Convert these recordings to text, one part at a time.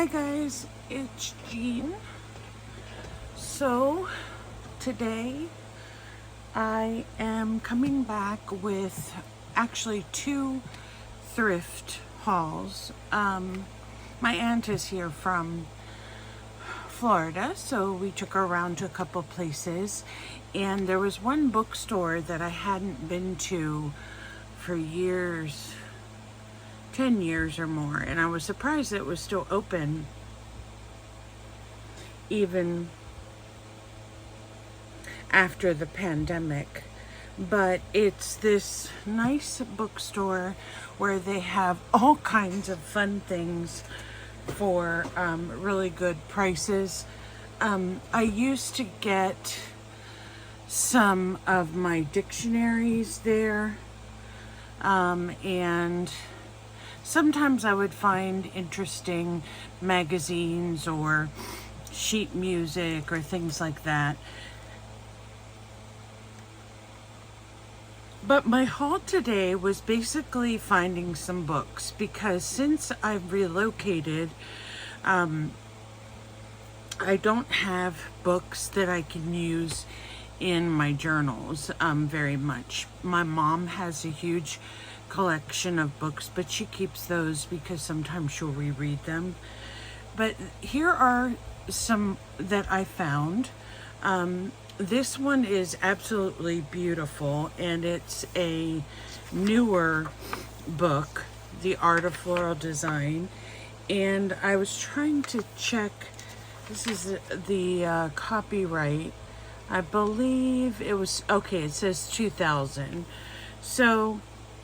Hi guys, it's Jean. So today I am coming back with actually two thrift hauls. My aunt is here from Florida, so we took her around to a couple places, and there was one bookstore that I hadn't been to for years, 10 years or more, and I was surprised that it was still open even after the pandemic. But it's this nice bookstore where they have all kinds of fun things for really good prices. I used to get some of my dictionaries there, and sometimes I would find interesting magazines or sheet music or things like that. But my haul today was basically finding some books, because since I've relocated, I don't have books that I can use in my journals very much. My mom has a huge collection of books, but she keeps those because sometimes she'll reread them. But here are some that I found. This one is absolutely beautiful, and it's a newer book, The Art of Floral Design. And I was trying to check, this is the copyright. I believe it was, okay, it says 2000. So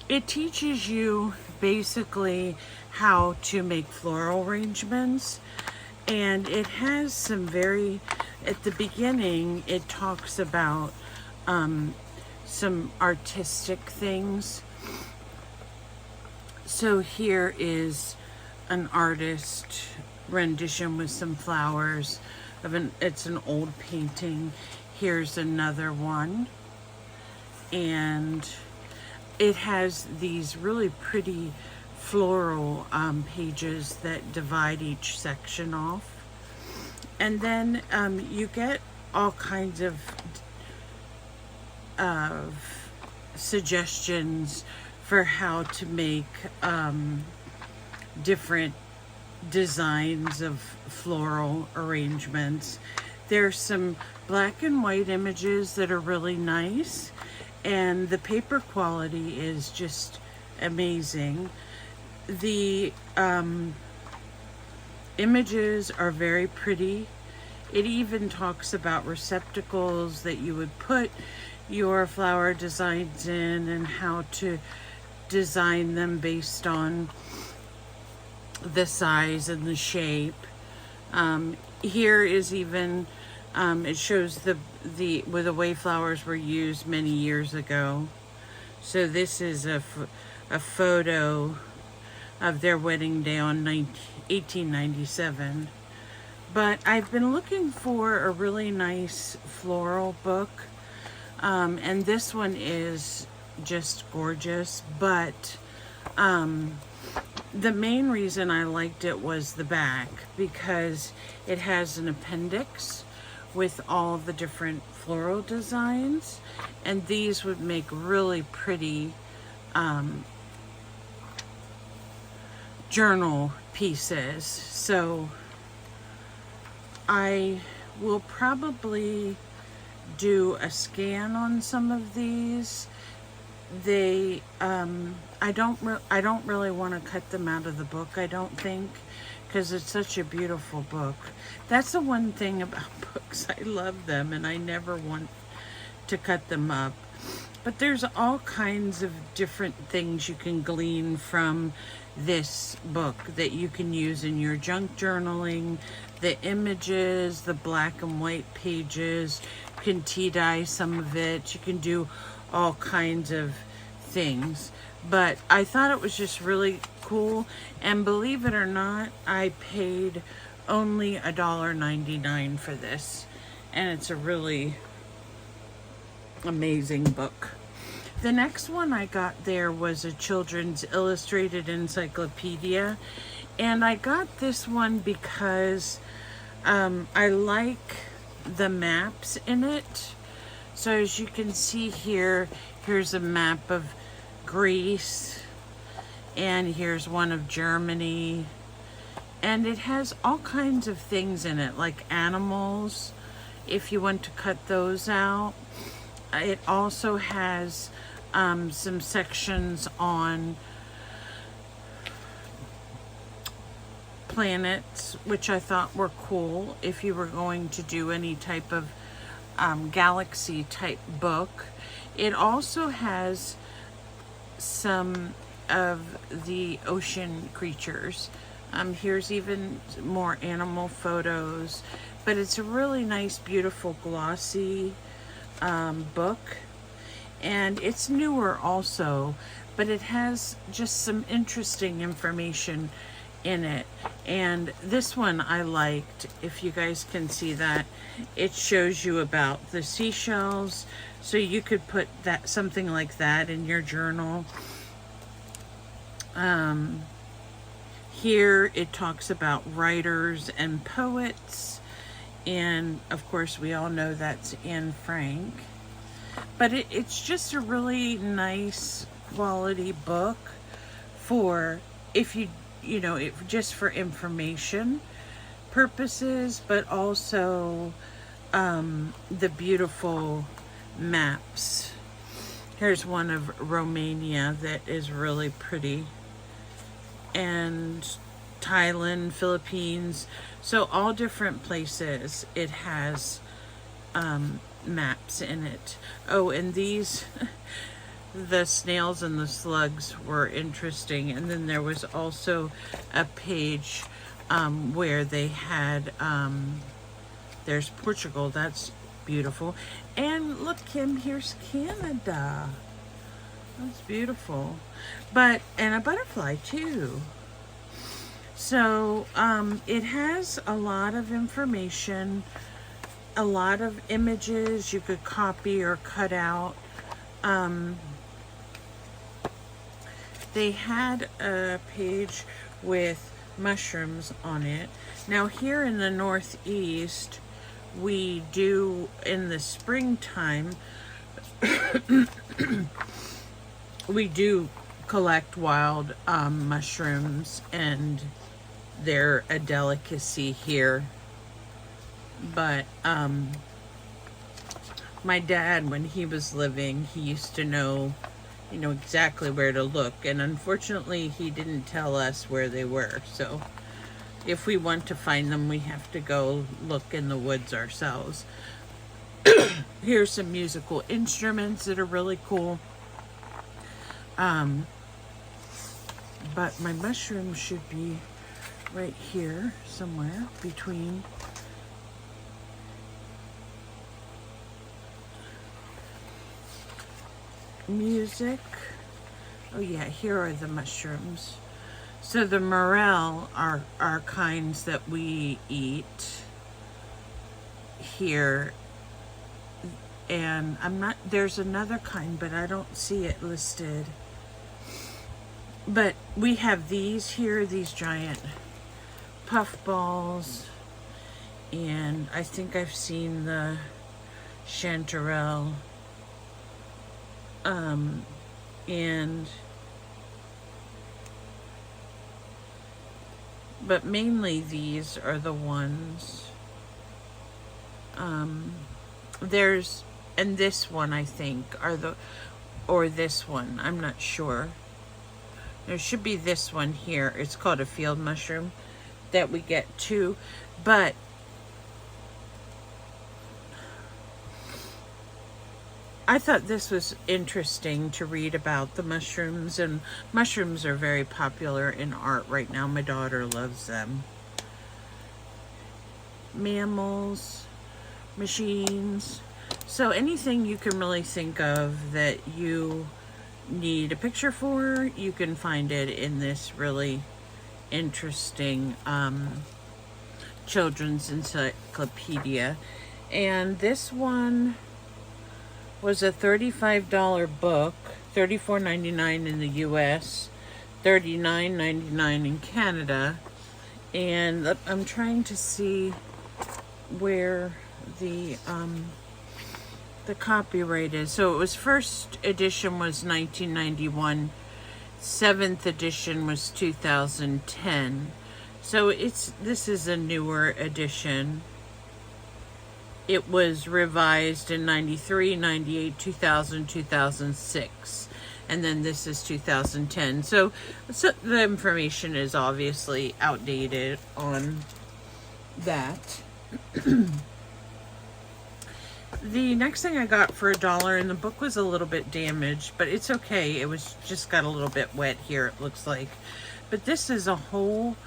it teaches you basically how to make floral arrangements. And it has some very, at the beginning, it talks about some artistic things. So here is an artist rendition with some flowers of it's an old painting. Here's another one. And it has these really pretty floral pages that divide each section off. And then you get all kinds of suggestions for how to make different designs of floral arrangements. There's some black and white images that are really nice, and the paper quality is just amazing. The images are very pretty. It even talks about receptacles that you would put your flower designs in and how to design them based on the size and the shape. Here is even, it shows the way flowers were used many years ago. So this is a photo of their wedding day on 1897. But I've been looking for a really nice floral book, and this one is just gorgeous. But the main reason I liked it was the back, because it has an appendix with all the different floral designs, and these would make really pretty journal pieces. So I will probably do a scan on some of these. They I don't really want to cut them out of the book, I don't think, because it's such a beautiful book. That's the one thing about books, I love them and I never want to cut them up. But there's all kinds of different things you can glean from this book that you can use in your junk journaling. The images, the black and white pages, you can tea dye some of it. You can do all kinds of things. But I thought it was just really cool. And believe it or not, I paid only $1.99 for this. And it's a really amazing book. The next one I got there was a children's illustrated encyclopedia, And I got this one because I like the maps in it. So as you can see here, here's a map of Greece, and here's one of Germany. And it has all kinds of things in it, like animals, if you want to cut those out. It also has some sections on planets, which I thought were cool if you were going to do any type of galaxy type book. It also has some of the ocean creatures. Here's even more animal photos, but it's a really nice, beautiful, glossy book. And it's newer also, but it has just some interesting information in it. And this one I liked, if you guys can see that. It shows you about the seashells, so you could put that, something like that, in your journal. Here it talks about writers and poets, and of course we all know that's Anne Frank. But it's just a really nice quality book for, if you know, just for information purposes, but also the beautiful maps. Here's one of Romania that is really pretty, and Thailand, Philippines, so all different places. It has maps in it. Oh, and these the snails and the slugs were interesting. And then there was also a page where they had there's Portugal. That's beautiful. And look, Kim, here's Canada. That's beautiful. But, and a butterfly too. So it has a lot of information, a lot of images you could copy or cut out. They had a page with mushrooms on it. Now here in the Northeast, we do, in the springtime, we do collect wild mushrooms, and they're a delicacy here. But my dad, when he was living, he used to know, you know, exactly where to look, and unfortunately he didn't tell us where they were. So if we want to find them, we have to go look in the woods ourselves. Here's some musical instruments that are really cool. But my mushroom should be right here somewhere between. Music. Oh yeah, here are the mushrooms. So the morel are kinds that we eat here. And there's another kind, but I don't see it listed. But we have these here, these giant puff balls. And I think I've seen the chanterelle. But mainly these are the ones. There's, and this one I think or this one, I'm not sure. There should be this one here. It's called a field mushroom that we get too. But I thought this was interesting to read about the mushrooms, and mushrooms are very popular in art right now. My daughter loves them. Mammals, machines. So anything you can really think of that you need a picture for, you can find it in this really interesting children's encyclopedia. And this one was a $35 book, $34.99 in the US, $39.99 in Canada. And I'm trying to see where the copyright is. So it was, first edition was 1991, 7th edition was 2010. So this is a newer edition. It was revised in 93, 98, 2000, 2006. And then this is 2010. So the information is obviously outdated on that. The next thing I got for $1, and the book was a little bit damaged, but it's okay. It was just got a little bit wet here, it looks like. But this is a whole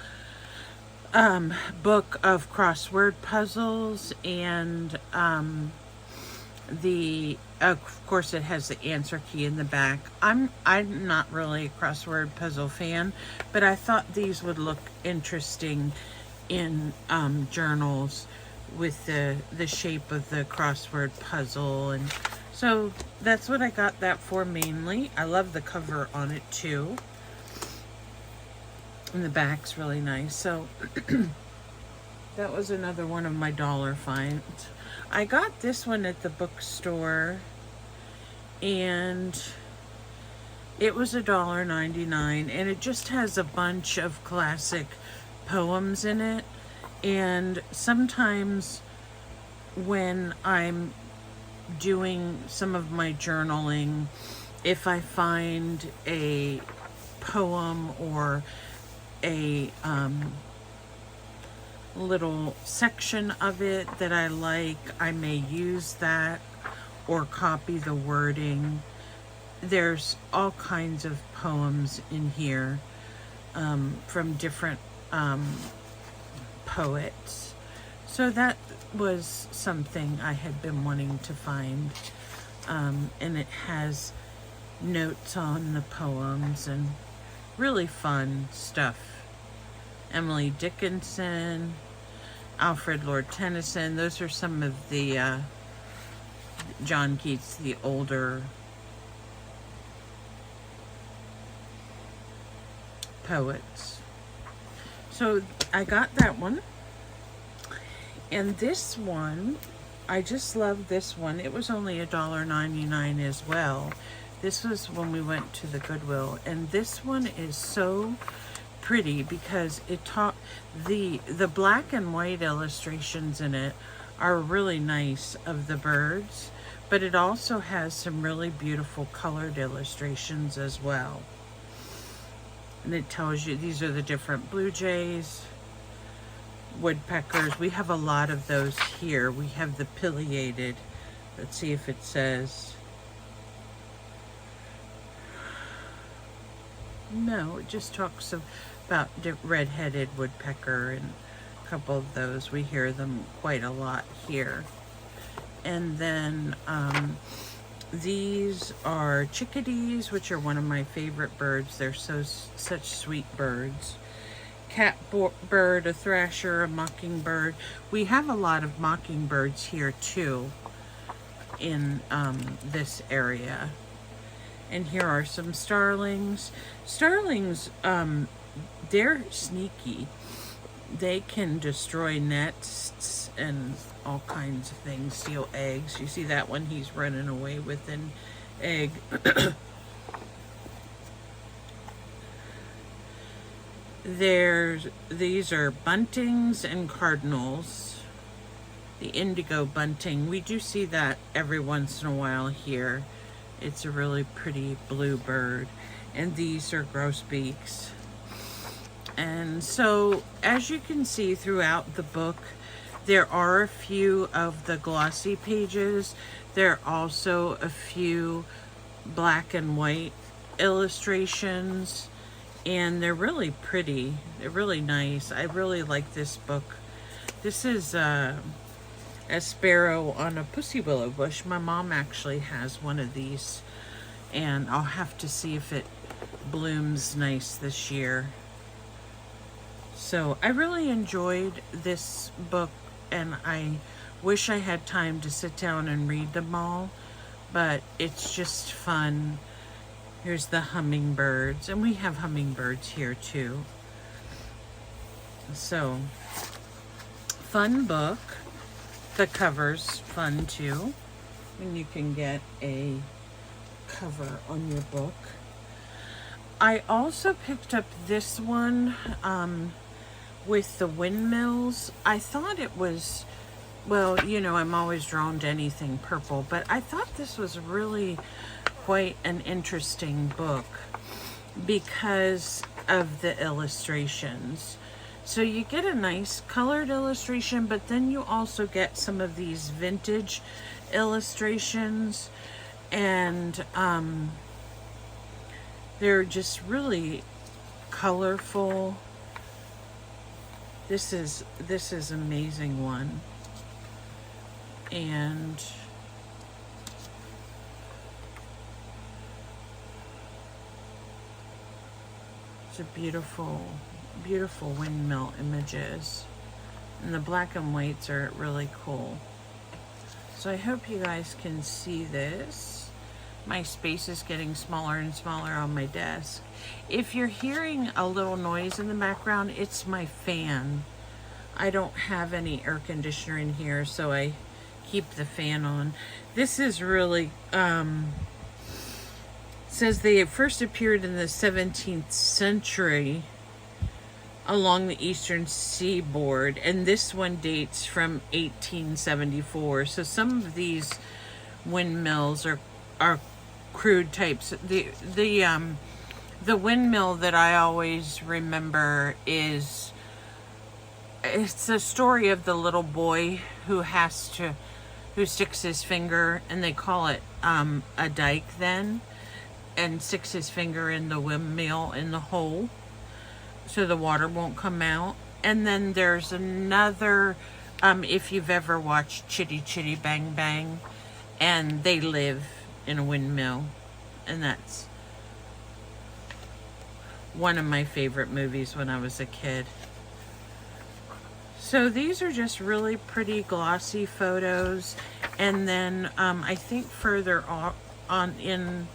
book of crossword puzzles, and of course it has the answer key in the back. I'm not really a crossword puzzle fan, but I thought these would look interesting in journals with the shape of the crossword puzzle, and so that's what I got that for mainly. I love the cover on it too, and the back's really nice. So that was another one of my $1 finds. I got this one at the bookstore, and it was $1.99, and it just has a bunch of classic poems in it. And sometimes when I'm doing some of my journaling, if I find a poem or a little section of it that I like, I may use that or copy the wording. There's all kinds of poems in here from different poets. So that was something I had been wanting to find. And it has notes on the poems and really fun stuff. Emily Dickinson, Alfred Lord Tennyson, those are some of the John Keats, the older poets. So I got that one. And this one, I just love this one. It was only $1.99 as well. This was when we went to the Goodwill. And this one is so pretty because it the black and white illustrations in it are really nice of the birds, but it also has some really beautiful colored illustrations as well. And it tells you these are the different blue jays, woodpeckers. We have a lot of those here. We have the pileated. Let's see if it says. No, it just talks about red-headed woodpecker and a couple of those. We hear them quite a lot here. And then these are chickadees, which are one of my favorite birds. They're such sweet birds. Catbird, a thrasher, a mockingbird. We have a lot of mockingbirds here too in this area. And here are some starlings. Starlings, they're sneaky. They can destroy nests and all kinds of things, steal eggs. You see that one? He's running away with an egg. These are buntings and cardinals. The indigo bunting, we do see that every once in a while here. It's a really pretty blue bird. And these are grosbeaks. And so, as you can see throughout the book, there are a few of the glossy pages. There are also a few black and white illustrations. And they're really pretty. They're really nice. I really like this book. This is a sparrow on a pussy willow bush. My mom actually has one of these. And I'll have to see if it blooms nice this year. So I really enjoyed this book, and I wish I had time to sit down and read them all, but it's just fun. Here's the hummingbirds, and we have hummingbirds here too. So, fun book. The cover's fun too. And you can get a cover on your book. I also picked up this one with the windmills. I thought it was, well, you know, I'm always drawn to anything purple, but I thought this was really quite an interesting book because of the illustrations. So you get a nice colored illustration, but then you also get some of these vintage illustrations, and they're just really colorful. This is amazing one. And it's a beautiful windmill images. And the black and whites are really cool. So I hope you guys can see this. My space is getting smaller and smaller on my desk. If you're hearing a little noise in the background, it's my fan. I don't have any air conditioner in here, so I keep the fan on. This is really, says they first appeared in the 17th century along the eastern seaboard, and this one dates from 1874. So some of these windmills are crude types. The windmill that I always remember is, it's a story of the little boy who sticks his finger, and they call it a dike then, and sticks his finger in the windmill in the hole so the water won't come out. And then there's another, if you've ever watched Chitty Chitty Bang Bang, and they live in a windmill, and that's one of my favorite movies when I was a kid. So these are just really pretty glossy photos. And then I think further on in,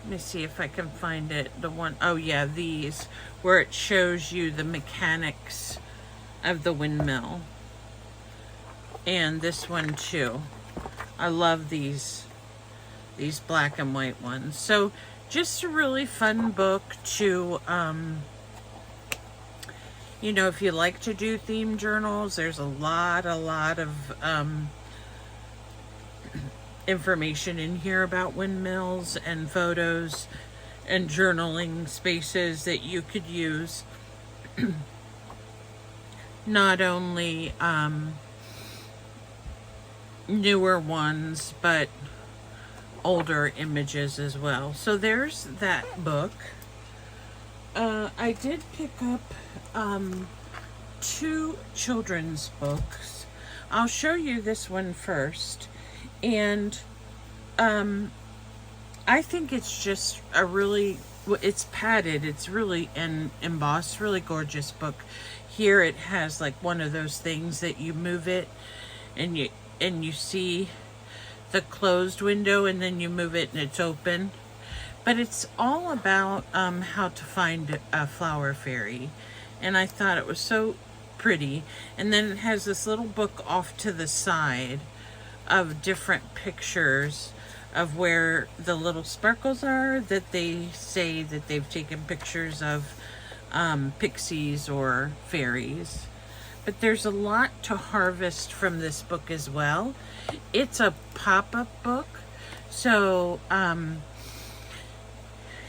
let me see if I can find it. The one, oh yeah, these, where it shows you the mechanics of the windmill. And this one too. I love these black and white ones. So just a really fun book to, you know, if you like to do theme journals, there's a lot of information in here about windmills and photos and journaling spaces that you could use. Not only newer ones, but older images as well. So there's that book. I did pick up 2 children's books. I'll show you this one first. And I think it's just a really, it's padded, it's really an embossed, really gorgeous book. Here it has like one of those things that you move it and you see the closed window, and then you move it and it's open. But it's all about how to find a flower fairy, and I thought it was so pretty. And then it has this little book off to the side of different pictures of where the little sparkles are, that they say that they've taken pictures of pixies or fairies. But there's a lot to harvest from this book as well. It's a pop-up book, so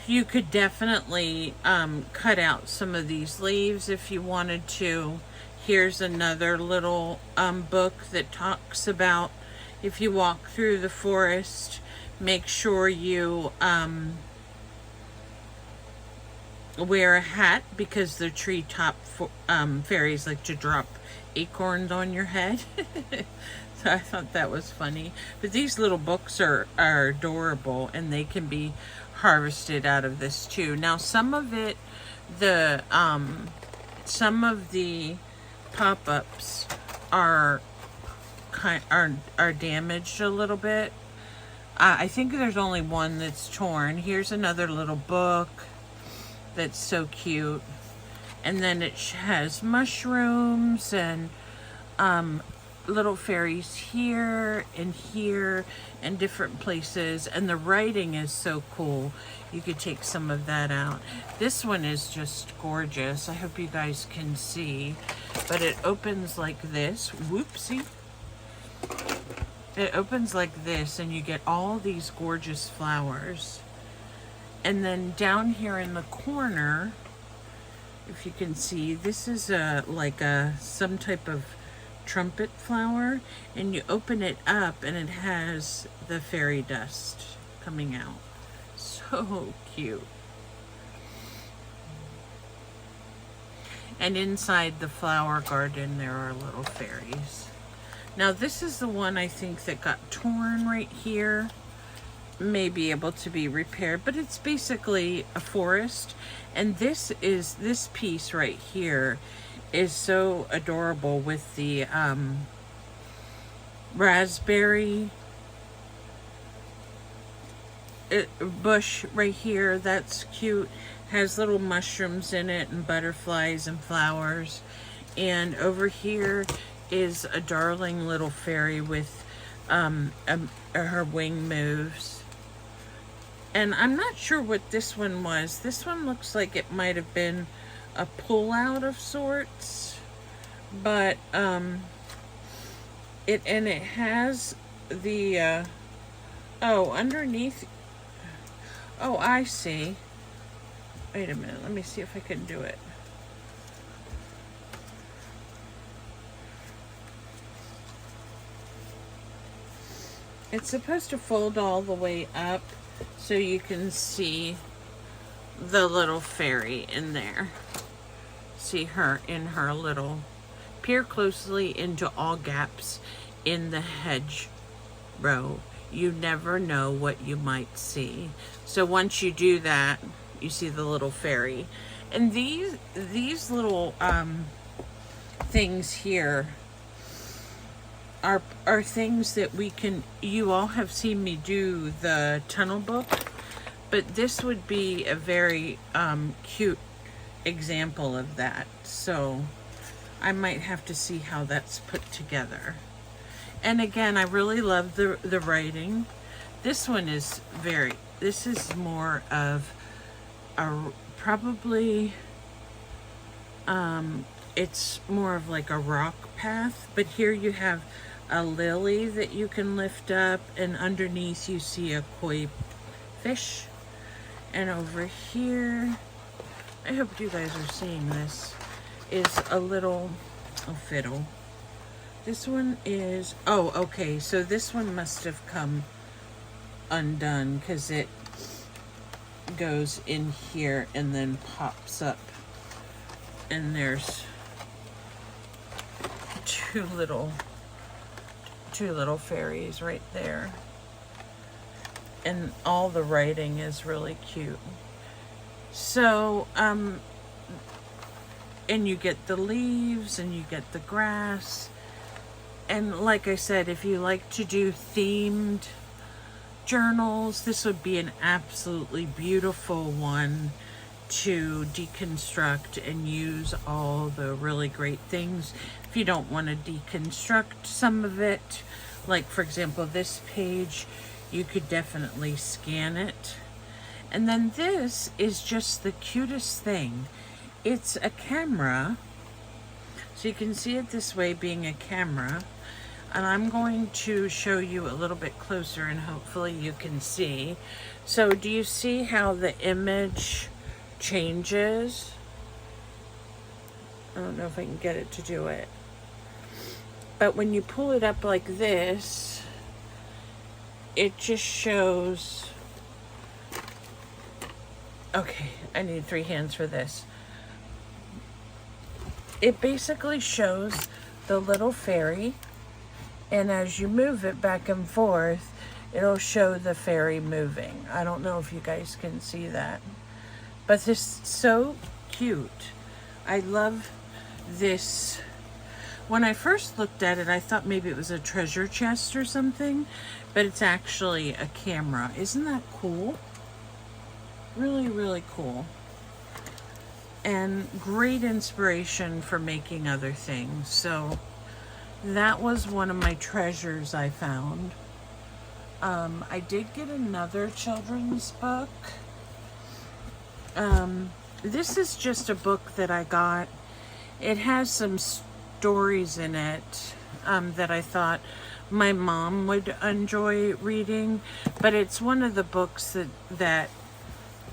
you could definitely cut out some of these leaves if you wanted to. Here's another little book that talks about, if you walk through the forest, make sure you wear a hat, because the treetop fairies like to drop acorns on your head. So I thought that was funny. But these little books are adorable, and they can be harvested out of this too. Now some of it, some of the pop-ups are damaged a little bit. I think there's only one that's torn. Here's another little book that's so cute. And then it has mushrooms and little fairies here and different places. And the writing is so cool. You could take some of that out. This one is just gorgeous. I hope you guys can see. But it opens like this. Whoopsie. It opens like this, and you get all these gorgeous flowers. And then down here in the corner, if you can see, this is some type of trumpet flower, and you open it up and it has the fairy dust coming out. So cute. And inside the flower garden there are little fairies. Now this is the one I think that got torn right here. May be able to be repaired, but it's basically a forest. And this piece right here is so adorable with the raspberry bush right here. That's cute. Has little mushrooms in it and butterflies and flowers. And over here is a darling little fairy with her wing moves. And I'm not sure what this one was. This one looks like it might have been a pull-out of sorts. But it has the underneath. Oh, I see. Wait a minute. Let me see if I can do it. It's supposed to fold all the way up so you can see the little fairy in there. See her in her little, peer closely into all gaps in the hedge row. You never know what you might see. So once you do that, you see the little fairy. And these little things here are things that we can, you all have seen me do the tunnel book, but this would be a very cute example of that. So I might have to see how that's put together. And again, I really love the writing. This one is this is more of a, probably, it's more of like a rock path, but here you have a lily that you can lift up, and underneath you see a koi fish. And over here, I hope you guys are seeing this, is a little fiddle. This one is, oh, okay, so this one must have come undone because it goes in here and then pops up, and there's two little fairies right there. And all the writing is really cute. So, and you get the leaves and you get the grass. And like I said, if you like to do themed journals, this would be an absolutely beautiful one to deconstruct and use all the really great things. If you don't want to deconstruct some of it, like for example this page, you could definitely scan it. And then this is just the cutest thing. It's a camera, so you can see it this way, being a camera. And I'm going to show you a little bit closer and hopefully you can see. So do you see how the image changes? I don't know if I can get it to do it. But when you pull it up like this, it just shows, okay, I need 3 hands for this. It basically shows the little fairy, and as you move it back and forth, it'll show the fairy moving. I don't know if you guys can see that, but this is so cute. I love this. When I first looked at it, I thought maybe it was a treasure chest or something, but it's actually a camera. Isn't that cool? Really, really cool. and great inspiration for making other things. So that was one of my treasures I found. I did get another children's book. This is just a book that I got. It has some stories in it that I thought my mom would enjoy reading, but it's one of the books that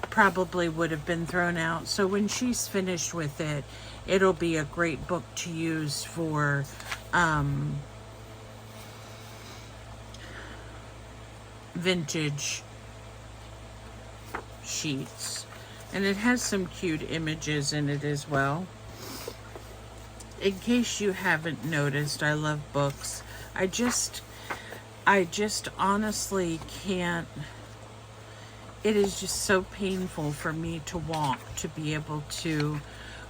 probably would have been thrown out. So when she's finished with it, it'll be a great book to use for vintage sheets. And it has some cute images in it as well. In case you haven't noticed, I love books. I just honestly can't. It is just so painful for me to walk to be able to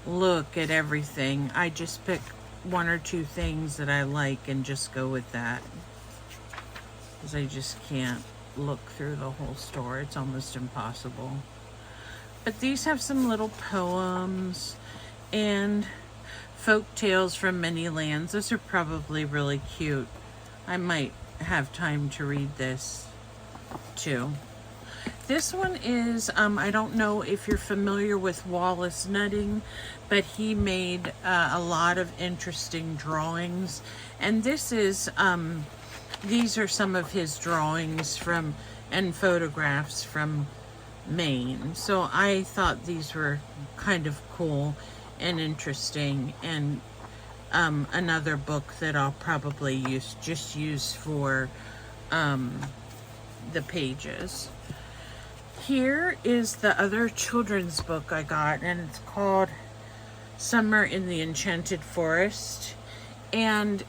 look at everything. I just pick one or two things that I like and just go with that, because I just can't look through the whole store. It's almost impossible. But these have some little poems and folk tales from many lands. Those are probably really cute. I might have time to read this too. This one is, I don't know if you're familiar with Wallace Nutting, but he made a lot of interesting drawings. And this is, these are some of his drawings from, and photographs from Maine. So I thought these were kind of cool and interesting, and another book that I'll probably use for the pages. Here is the other children's book I got, and it's called Summer in the Enchanted Forest, and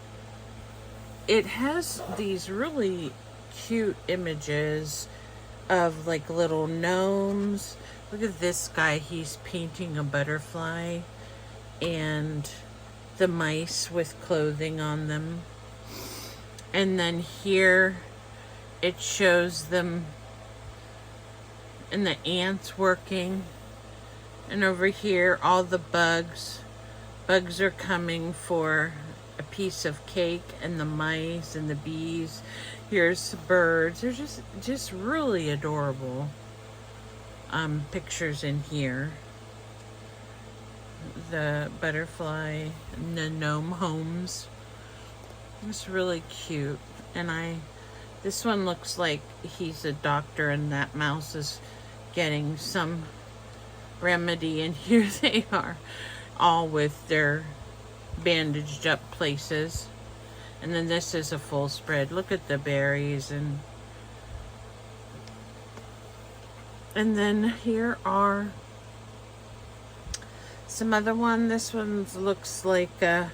it has these really cute images of like little gnomes. Look at this guy, he's painting a butterfly, and the mice with clothing on them. And then here it shows them and the ants working. And over here, all the bugs are coming for a piece of cake, and the mice and the bees. Here's the birds. They're just really adorable pictures in here. The butterfly and the gnome homes. It's really cute. And this one looks like he's a doctor, and that mouse is getting some remedy, and here they are, all with their bandaged up places. And then this is a full spread. Look at the berries, and then here are some other one. This one looks like a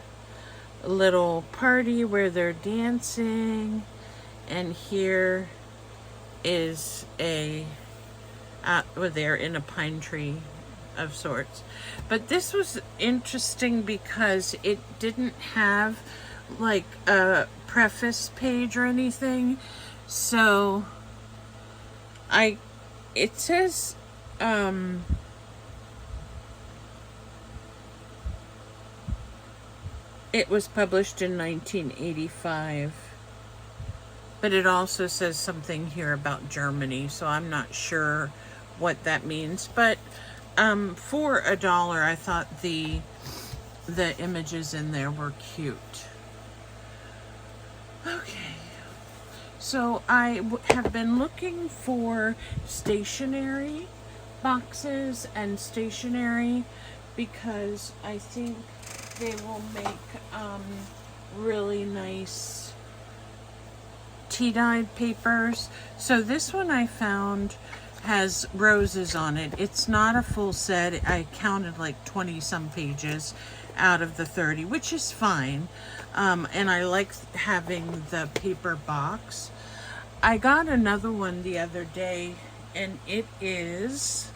little party where they're dancing, and here is they're in a pine tree of sorts. But this was interesting because it didn't have like a preface page or anything. So it says it was published in 1985, but it also says something here about Germany, so I'm not sure what that means. But for $1, I thought the images in there were cute. Okay, so I have been looking for stationery boxes and stationery, because I think they will make really nice tea-dyed papers. So this one I found has roses on it. It's not a full set. I counted like 20 some pages out of the 30, which is fine. And I like having the paper box. I got another one the other day, and it is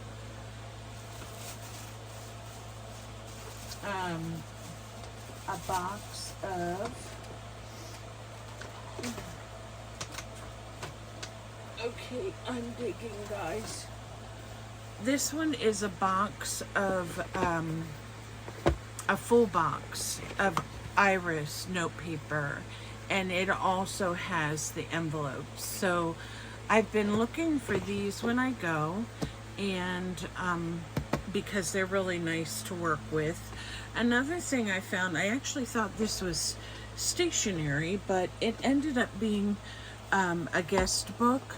a box of, okay, I'm digging, guys. this one is a box of, a full box of iris notepaper, and it also has the envelopes. So I've been looking for these when I go, and because they're really nice to work with. Another thing I found, I actually thought this was stationery, but it ended up being a guest book.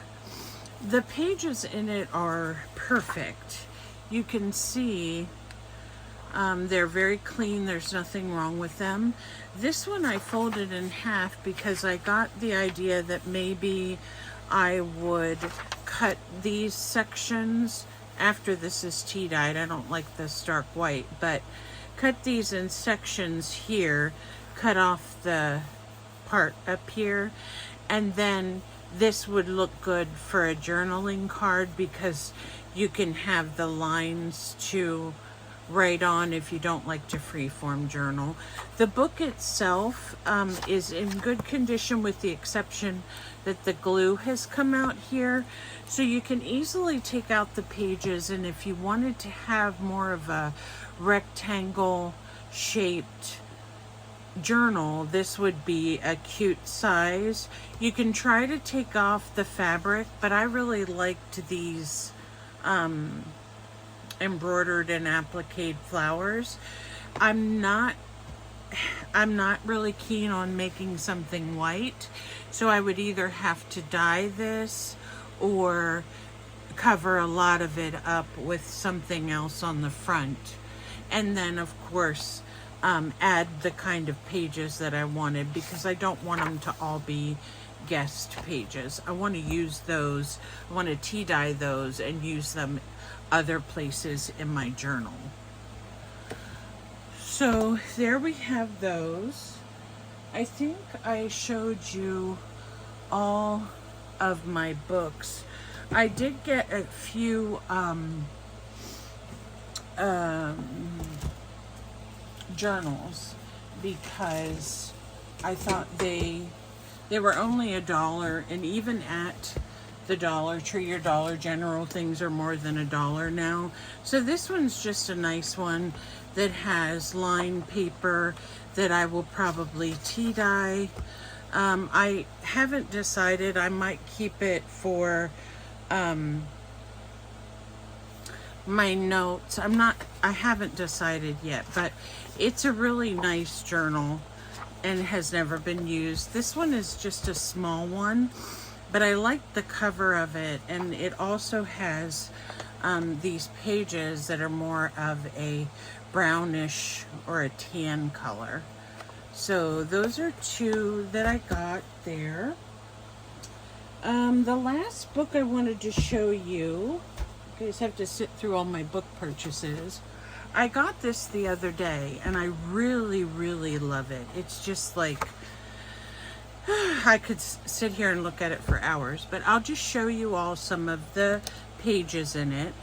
The pages in it are perfect. You can see they're very clean. There's nothing wrong with them. This one I folded in half because I got the idea that maybe I would cut these sections after this is tea dyed. I don't like the stark white, but cut these in sections here, cut off the part up here, and then this would look good for a journaling card because you can have the lines to write on if you don't like to freeform journal. The book itself is in good condition with the exception that the glue has come out here. So you can easily take out the pages, and if you wanted to have more of a rectangle shaped journal, this would be a cute size. You can try to take off the fabric, but I really liked these embroidered and appliqued flowers. I'm not really keen on making something white, so I would either have to dye this or cover a lot of it up with something else on the front, and then of course add the kind of pages that I wanted, because I don't want them to all be guest pages. I want to use those, I want to tea dye those and use them other places in my journal. So there we have those. I think I showed you all of my books. I did get a few journals because I thought they were only $1, and even at the Dollar Tree or Dollar General, things are more than $1 now. So this one's just a nice one that has lined paper that I will probably tea dye. I haven't decided. I might keep it for my notes. I haven't decided yet, but it's a really nice journal and has never been used. This one is just a small one, but I like the cover of it, and it also has these pages that are more of a brownish or a tan color. So those are two that I got there. The last book I wanted to show you, I just have to sit through all my book purchases. I got this the other day, and I really, really love it. It's just like, I could sit here and look at it for hours, but I'll just show you all some of the pages in it.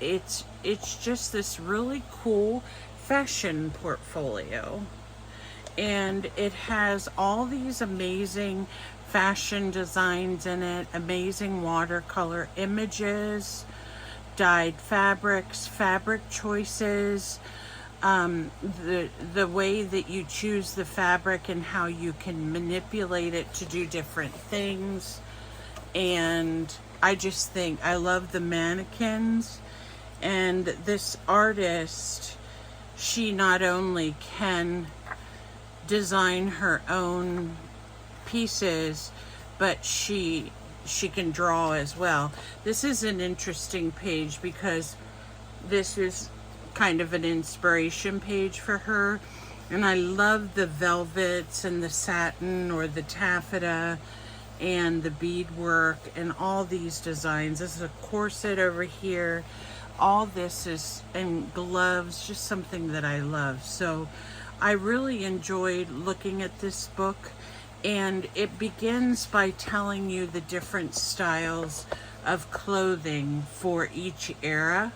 It's just this really cool fashion portfolio, and it has all these amazing fashion designs in it, amazing watercolor images, dyed fabrics, fabric choices, the way that you choose the fabric and how you can manipulate it to do different things. And I just think I love the mannequins, and this artist, she not only can design her own pieces, but she can draw as well. This is an interesting page because this is kind of an inspiration page for her, and I love the velvets and the satin or the taffeta and the beadwork and all these designs. This is a corset over here. All this is, and gloves, just something that I love. So I really enjoyed looking at this book, and it begins by telling you the different styles of clothing for each era.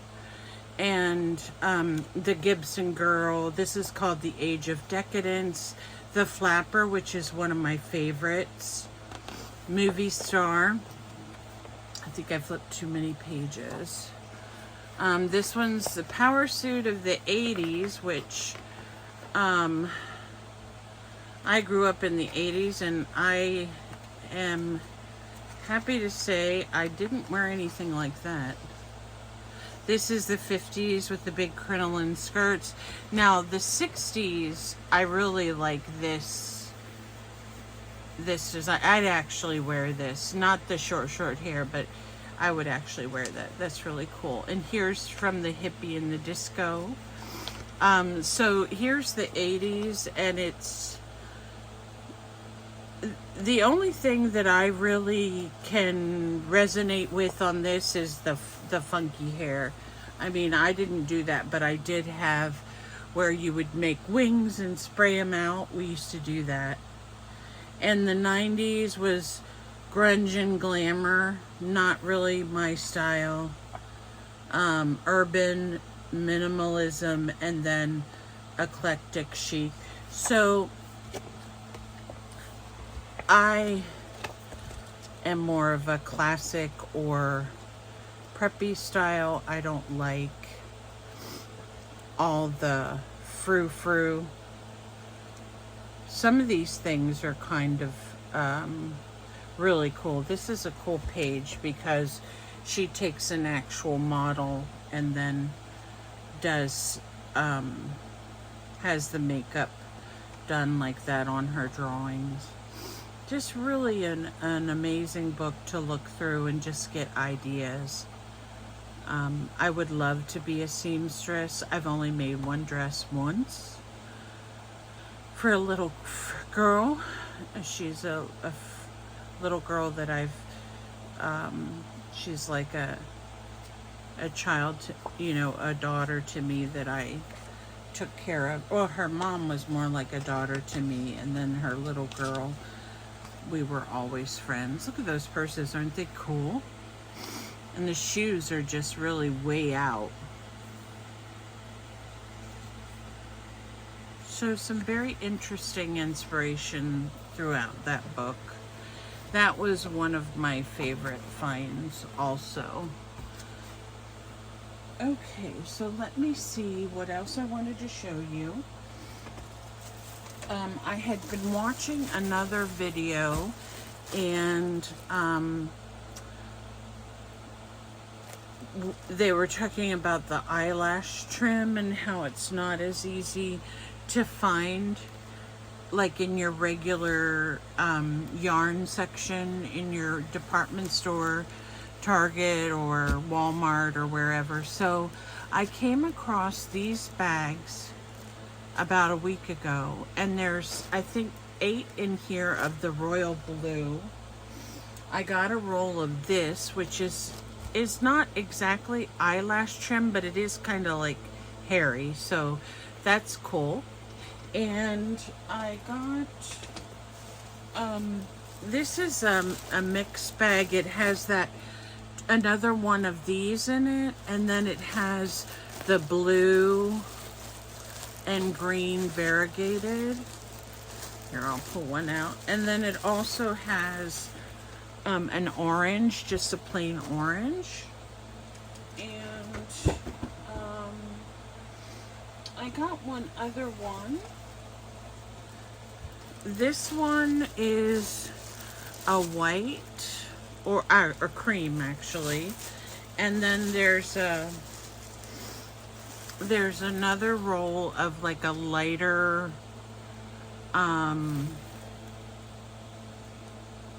And the Gibson Girl, this is called The Age of Decadence. The Flapper, which is one of my favorites. Movie Star. I think I flipped too many pages. This one's the power suit of the 80s, which I grew up in the 80s, and I am happy to say I didn't wear anything like that. This is the 50s with the big crinoline skirts. Now, the 60s, I really like this design. I'd actually wear this. Not the short hair, but I would actually wear that. That's really cool. And here's from the hippie and the disco. So here's the 80s, and it's the only thing that I really can resonate with on this is the funky hair. I mean, I didn't do that, but I did have where you would make wings and spray them out. We used to do that. And the 90s was grunge and glamour, not really my style. Urban minimalism, and then eclectic chic. So I am more of a classic or preppy style. I don't like all the frou-frou. Some of these things are kind of really cool. This is a cool page because she takes an actual model and then does has the makeup done like that on her drawings. Just really an amazing book to look through and just get ideas. I would love to be a seamstress. I've only made one dress once for a little girl. She's a little girl that I've she's like a child, you know, a daughter to me that I took care of. Well, her mom was more like a daughter to me, and then her little girl, we were always friends. Look at those purses, aren't they cool? And the shoes are just really way out. So some very interesting inspiration throughout that book. That was one of my favorite finds also. Okay, so let me see what else I wanted to show you. I had been watching another video, and they were talking about the eyelash trim and how it's not as easy to find like in your regular yarn section in your department store, Target or Walmart or wherever. So I came across these bags about a week ago, and there's I think 8 in here of the royal blue. I got a roll of this, which is not exactly eyelash trim, but it is kind of like hairy, so that's cool. And I got this is a mixed bag. It has that another one of these in it, and then it has the blue and green variegated. Here, I'll pull one out. And then it also has an orange, just a plain orange. And I got one other one. This one is a white or cream actually, and then there's another roll of like a lighter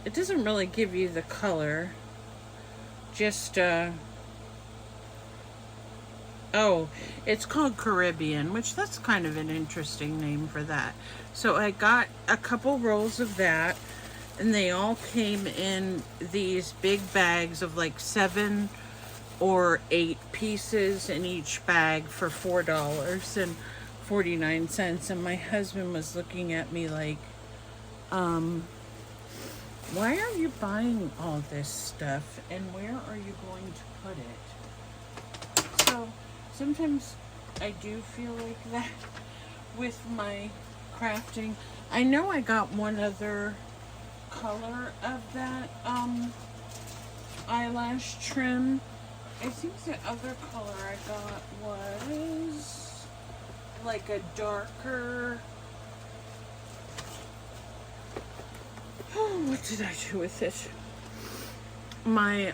it doesn't really give you the color, just oh, it's called Caribbean, which that's kind of an interesting name for that. So I got a couple rolls of that, and they all came in these big bags of like 7 or 8 pieces in each bag for $4.49. And my husband was looking at me like, why are you buying all this stuff, and where are you going to put it? So sometimes I do feel like that with my crafting. I know I got one other color of that eyelash trim, I think the other color I got was like a darker. Oh, what did I do with it? My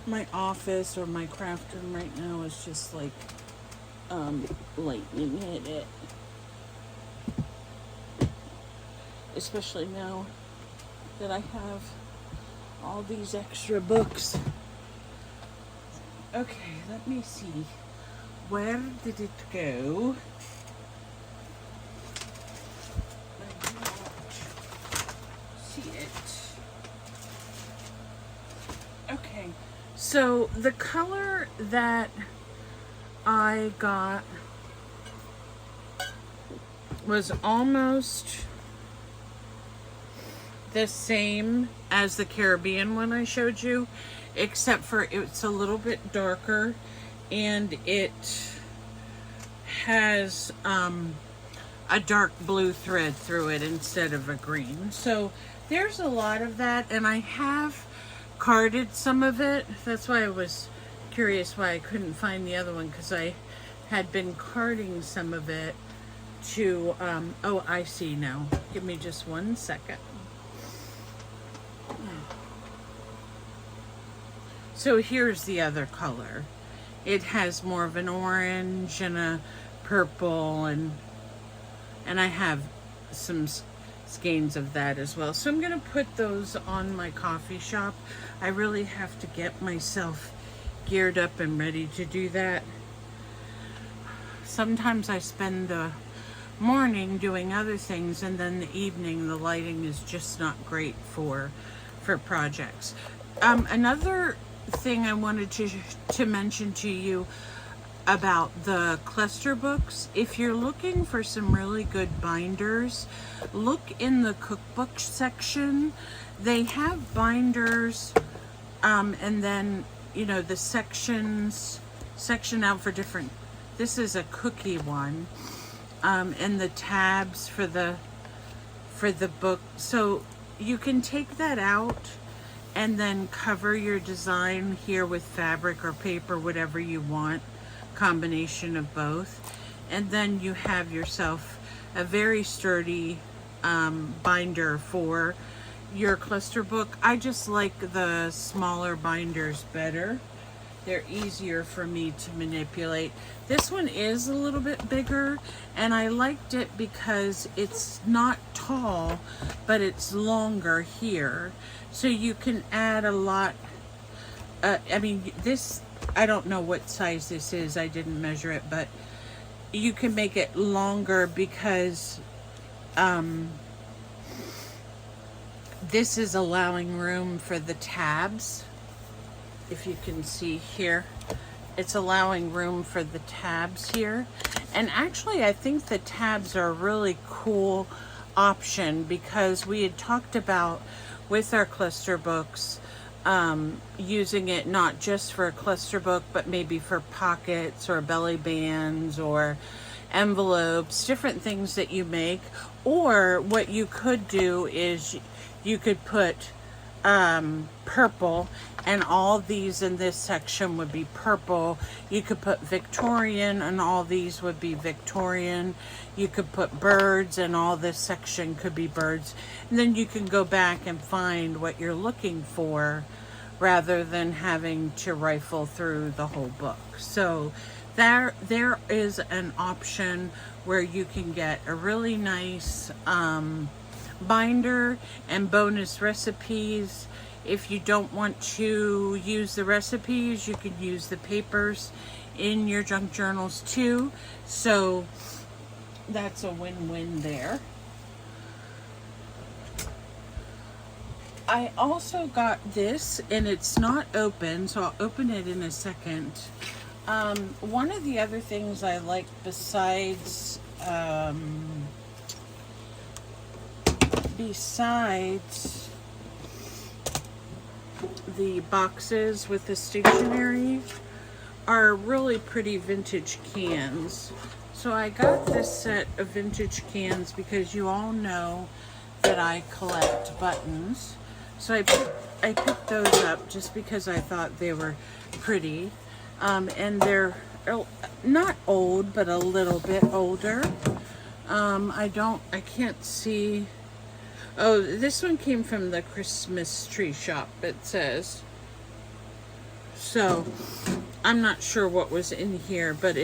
my office or my craft room right now is just like lightning hit it. Especially now that I have all these extra books. Okay, let me see. Where did it go? I do not see it. Okay, so the color that I got was almost the same as the Caribbean one I showed you, except for it's a little bit darker and it has a dark blue thread through it instead of a green. So there's a lot of that, and I have carded some of it. That's why I was curious why I couldn't find the other one, because I had been carding some of it to oh, I see now. Give me just 1 second. So here's the other color. It has more of an orange and a purple, and I have some skeins of that as well. So I'm going to put those on my coffee shop. I really have to get myself geared up and ready to do that. Sometimes I spend the morning doing other things, and then the evening the lighting is just not great for projects. Another thing I wanted to mention to you about the cluster books: if you're looking for some really good binders, look in the cookbook section. They have binders, and then, you know, the section out for different. This is a cookie one, and the tabs for the book. So you can take that out and then cover your design here with fabric or paper, whatever you want, combination of both. And then you have yourself a very sturdy binder for your cluster book. I just like the smaller binders better. They're easier for me to manipulate. This one is a little bit bigger, and I liked it because it's not tall, but it's longer here. So you can add a lot. I mean, this, I don't know what size this is. I didn't measure it, but you can make it longer because this is allowing room for the tabs. If you can see here, it's allowing room for the tabs here. And actually, I think the tabs are a really cool option, because we had talked about with our cluster books, using it not just for a cluster book, but maybe for pockets or belly bands or envelopes, different things that you make. Or what you could do is you could put purple, and all these in this section would be purple. You could put Victorian, and all these would be Victorian. You could put birds, and all this section could be birds. And then you can go back and find what you're looking for, rather than having to rifle through the whole book. So there is an option where you can get a really nice binder and bonus recipes. If you don't want to use the recipes, you can use the papers in your junk journals too. So that's a win-win there. I also got this, and it's not open, so I'll open it in a second. One of the other things I like besides the boxes with the stationery are really pretty vintage cans. So I got this set of vintage cans because you all know that I collect buttons. So I picked those up just because I thought they were pretty. And they're not old, but a little bit older. I can't see. Oh, this one came from the Christmas tree shop, it says. So, I'm not sure what was in here, but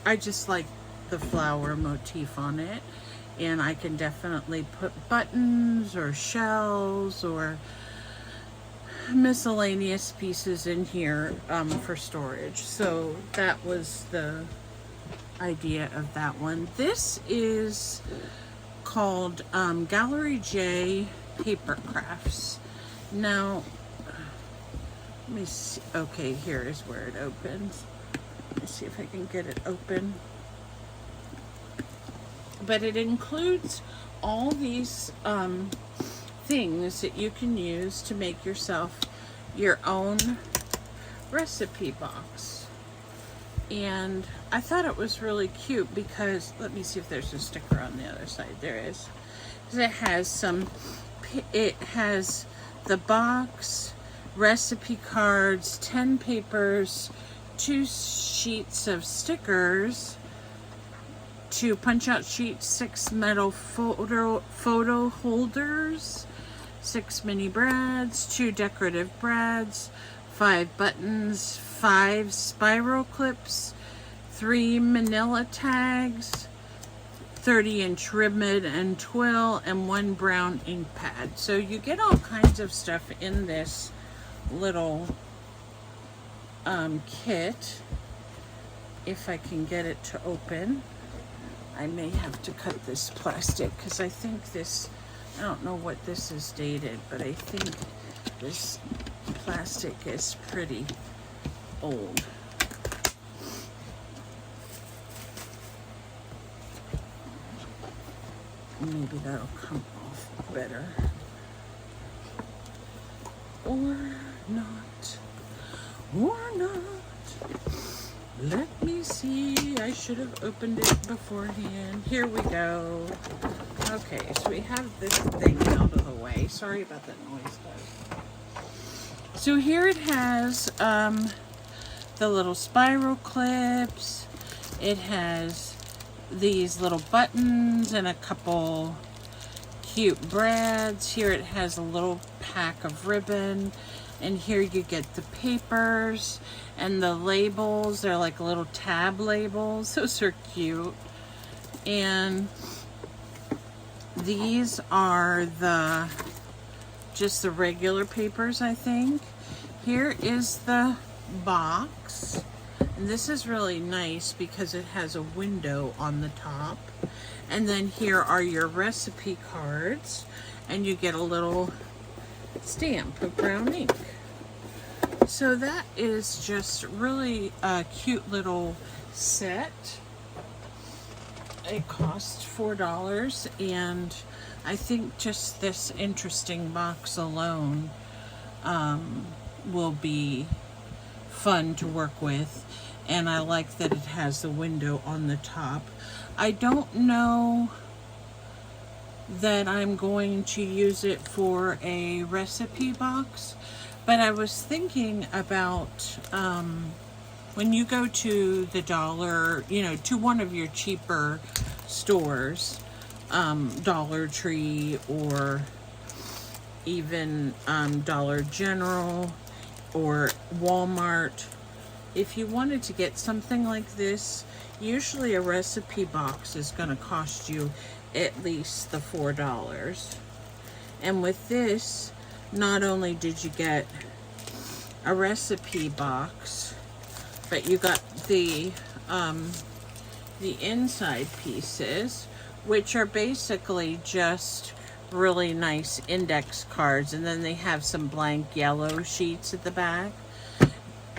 I just like the flower motif on it. And I can definitely put buttons or shells or miscellaneous pieces in here for storage. So that was the idea of that one. This is called Gallery J Paper Crafts. Now, let me see. Okay, here is where it opens. Let me see if I can get it open. But it includes all these things that you can use to make yourself your own recipe box. And I thought it was really cute because, let me see if there's a sticker on the other side. There is. It has the box, recipe cards, 10 papers, 2 sheets of stickers, 2 punch-out sheets, 6 metal photo holders, 6 mini brads, 2 decorative brads, 5 buttons, 5 spiral clips, 3 manila tags, 30-inch ribbon and twill, and 1 brown ink pad. So you get all kinds of stuff in this little kit. If I can get it to open. I may have to cut this plastic because I think this, I don't know what this is dated, but I think this plastic is pretty old. Maybe that'll come off better. Or not. Or not. Let me see. I should have opened it beforehand. Here we go. Okay, so we have this thing out of the way. Sorry about that noise, guys. So here it has the little spiral clips. It has these little buttons and a couple cute brads. Here it has a little pack of ribbon. And here you get the papers and the labels. They're like little tab labels. Those are cute. And these are just the regular papers, I think. Here is the box. And this is really nice because it has a window on the top. And then here are your recipe cards. And you get a little stamp of brown ink. So that is just really a cute little set. It costs $4, and I think just this interesting box alone will be fun to work with. And I like that it has the window on the top. I don't know that I'm going to use it for a recipe box, but I was thinking about when you go to the dollar, to one of your cheaper stores, Dollar Tree or even Dollar General or Walmart, if you wanted to get something like this, usually a recipe box is going to cost you at least the $4. And with this, not only did you get a recipe box, but you got the inside pieces, which are basically just really nice index cards, and then they have some blank yellow sheets at the back.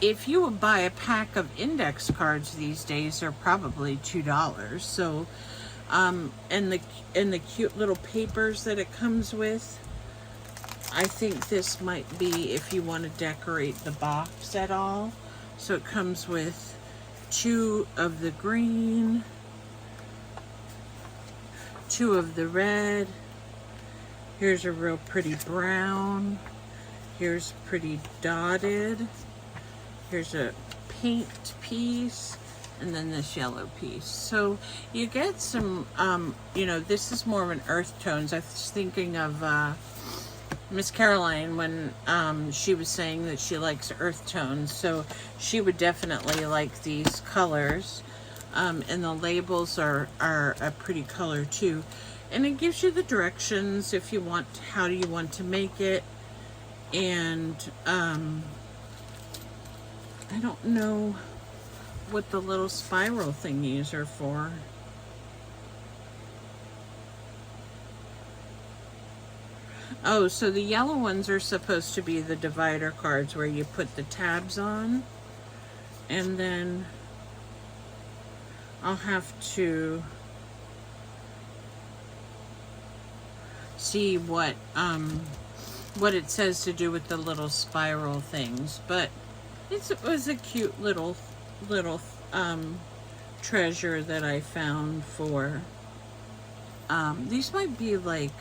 If you would buy a pack of index cards these days, they're probably $2. So, and the cute little papers that it comes with, I think this might be if you want to decorate the box at all. So it comes with 2 of the green, 2 of the red. Here's a real pretty brown. Here's pretty dotted. Here's a pink piece, and then this yellow piece. So you get some, you know, this is more of an earth tones. I was thinking of Miss Caroline when she was saying that she likes earth tones. So she would definitely like these colors. And the labels are a pretty color too. And it gives you the directions if you want, how do you want to make it. And I don't know what the little spiral thingies are for. Oh, so the yellow ones are supposed to be the divider cards where you put the tabs on. And then I'll have to see what it says to do with the little spiral things. But it was a cute little treasure that I found for, these might be like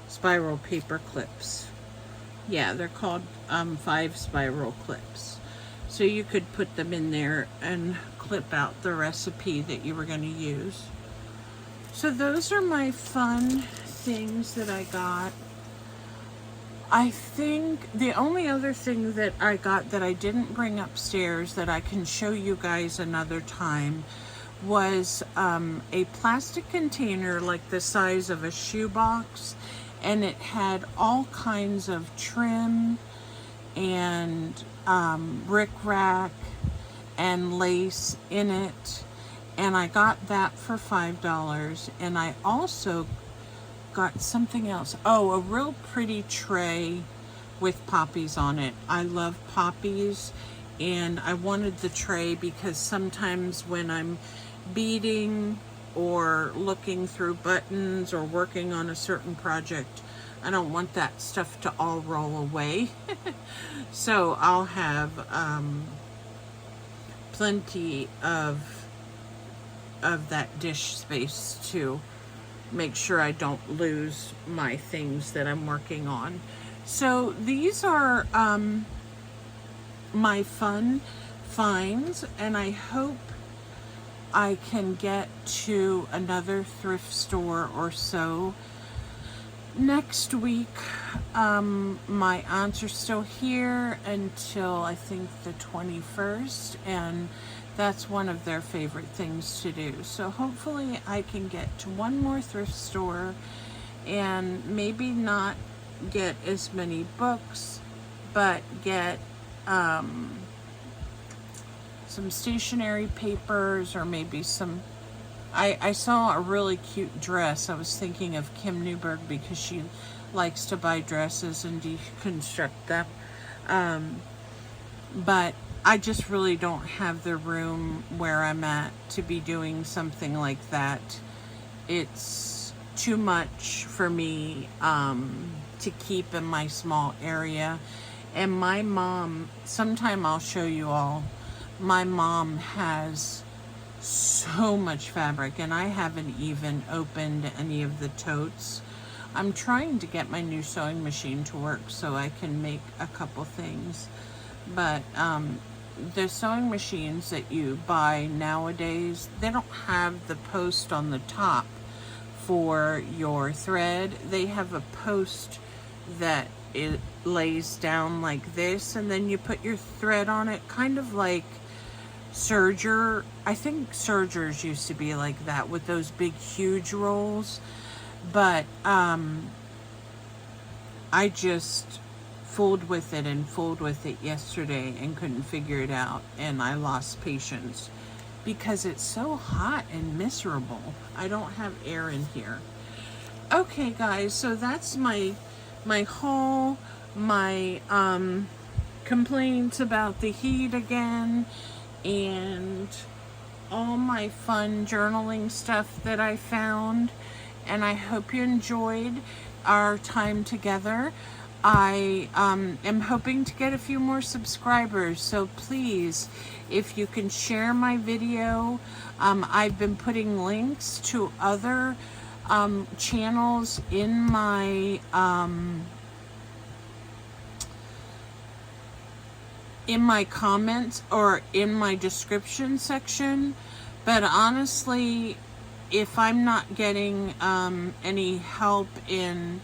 spiral paper clips. Yeah, they're called 5 spiral clips. So you could put them in there and clip out the recipe that you were going to use. So those are my fun things that I got. I think the only other thing that I got that I didn't bring upstairs that I can show you guys another time was a plastic container like the size of a shoebox, and it had all kinds of trim and rickrack and lace in it, and I got that for $5. And I also got something else. Oh, a real pretty tray with poppies on it. I love poppies, and I wanted the tray because sometimes when I'm beading or looking through buttons or working on a certain project, I don't want that stuff to all roll away. So I'll have plenty of that dish space to make sure I don't lose my things that I'm working on. So these are my fun finds, and I hope I can get to another thrift store or so next week. My aunts are still here until I think the 21st, and that's one of their favorite things to do. So hopefully I can get to one more thrift store and maybe not get as many books, but get some stationery papers, or maybe some, I saw a really cute dress. I was thinking of Kim Newberg because she likes to buy dresses and deconstruct them. But I just really don't have the room where I'm at to be doing something like that. It's too much for me to keep in my small area. And my mom, sometime I'll show you all, my mom has so much fabric, and I haven't even opened any of the totes. I'm trying to get my new sewing machine to work so I can make a couple things. But the sewing machines that you buy nowadays, they don't have the post on the top for your thread. They have a post that it lays down like this, and then you put your thread on it, kind of like serger. I think sergers used to be like that with those big huge rolls. But I just fooled with it and fooled with it yesterday and couldn't figure it out, and I lost patience because it's so hot and miserable. I don't have air in here. Okay guys, so that's my haul, my complaints about the heat again, and all my fun journaling stuff that I found. And I hope you enjoyed our time together. I am hoping to get a few more subscribers, so please, if you can share my video. I've been putting links to other channels in my in my comments or in my description section. But honestly, if I'm not getting any help in,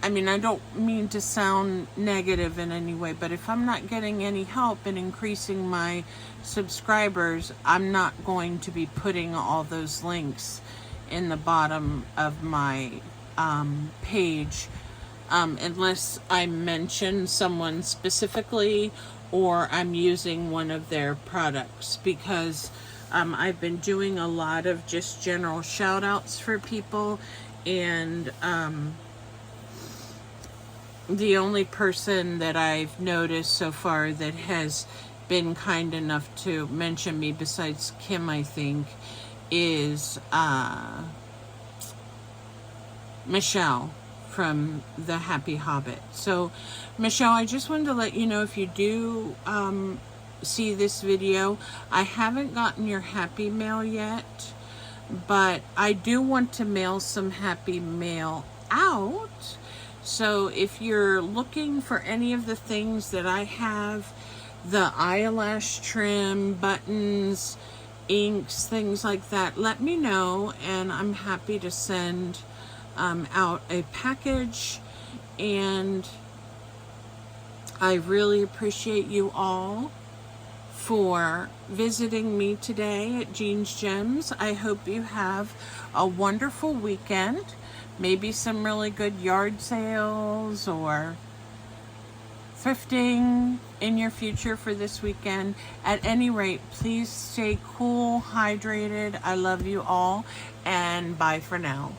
I mean, I don't mean to sound negative in any way, but if I'm not getting any help in increasing my subscribers, I'm not going to be putting all those links in the bottom of my page, unless I mention someone specifically or I'm using one of their products, because I've been doing a lot of just general shout outs for people, and the only person that I've noticed so far that has been kind enough to mention me, besides Kim, I think, is Michelle from the Happy Hobbit. So, Michelle, I just wanted to let you know, if you do see this video, I haven't gotten your Happy Mail yet, but I do want to mail some Happy Mail out. So if you're looking for any of the things that I have, the eyelash trim, buttons, inks, things like that, let me know, and I'm happy to send out a package. And I really appreciate you all for visiting me today at Jean's Gems. I hope you have a wonderful weekend. Maybe some really good yard sales or thrifting in your future for this weekend. At any rate, please stay cool, hydrated. I love you all, and bye for now.